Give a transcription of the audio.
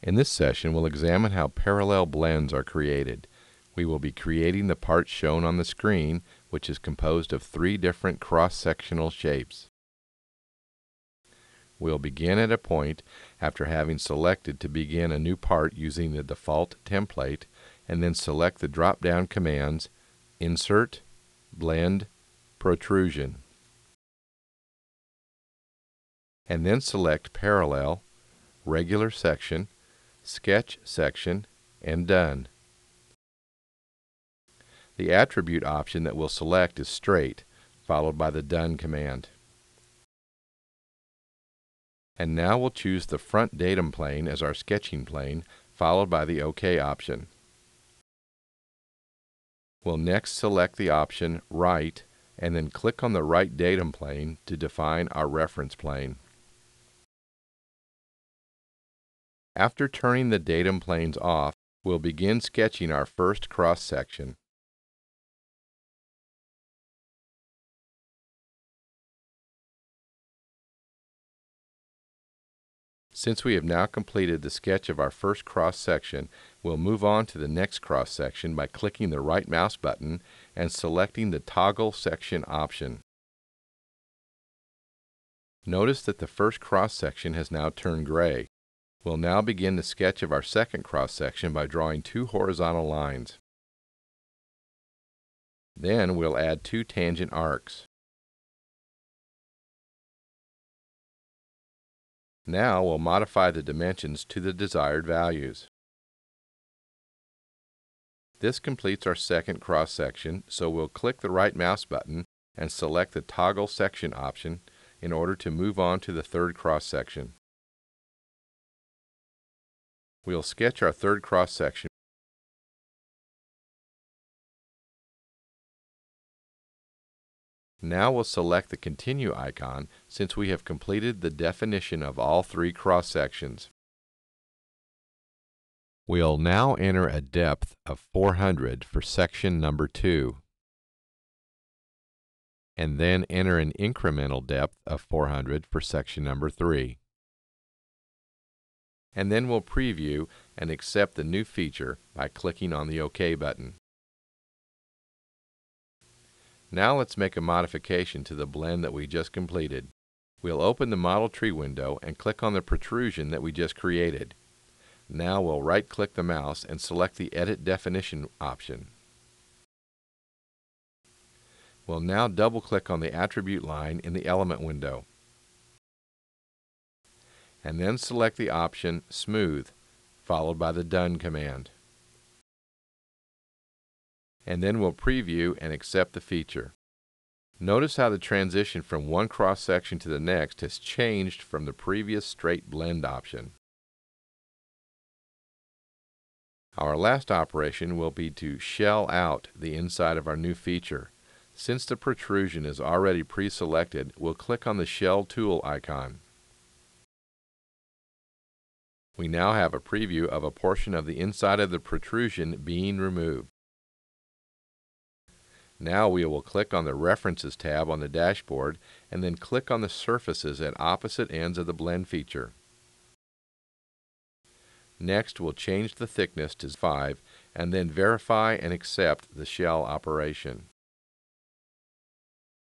In this session, we'll examine how parallel blends are created. We will be creating the part shown on the screen, which is composed of 3 different cross-sectional shapes. We'll begin at a point after having selected to begin a new part using the default template, and then select the drop-down commands Insert, Blend, Protrusion. And then select Parallel, Regular Section, Sketch Section, and Done. The attribute option that we'll select is Straight, followed by the Done command. And now we'll choose the front datum plane as our sketching plane, followed by the OK option. We'll next select the option Right, and then click on the right datum plane to define our reference plane. After turning the datum planes off, we'll begin sketching our first cross-section. Since we have now completed the sketch of our first cross-section, we'll move on to the next cross-section by clicking the right mouse button and selecting the Toggle Section option. Notice that the first cross-section has now turned gray. We'll now begin the sketch of our second cross-section by drawing 2 horizontal lines. Then we'll add 2 tangent arcs. Now we'll modify the dimensions to the desired values. This completes our second cross-section, so we'll click the right mouse button and select the Toggle Section option in order to move on to the third cross-section. We'll sketch our third cross-section. Now we'll select the Continue icon since we have completed the definition of all 3 cross-sections. We'll now enter a depth of 400 for section number 2, and then enter an incremental depth of 400 for section number 3. And then we'll preview and accept the new feature by clicking on the OK button. Now let's make a modification to the blend that we just completed. We'll open the Model Tree window and click on the protrusion that we just created. Now we'll right-click the mouse and select the Edit Definition option. We'll now double-click on the attribute line in the Element window. And then select the option Smooth, followed by the Done command. And then we'll preview and accept the feature. Notice how the transition from one cross-section to the next has changed from the previous Straight Blend option. Our last operation will be to shell out the inside of our new feature. Since the protrusion is already pre-selected, we'll click on the Shell Tool icon. We now have a preview of a portion of the inside of the protrusion being removed. Now we will click on the References tab on the dashboard and then click on the surfaces at opposite ends of the blend feature. Next, we'll change the thickness to 5 and then verify and accept the shell operation.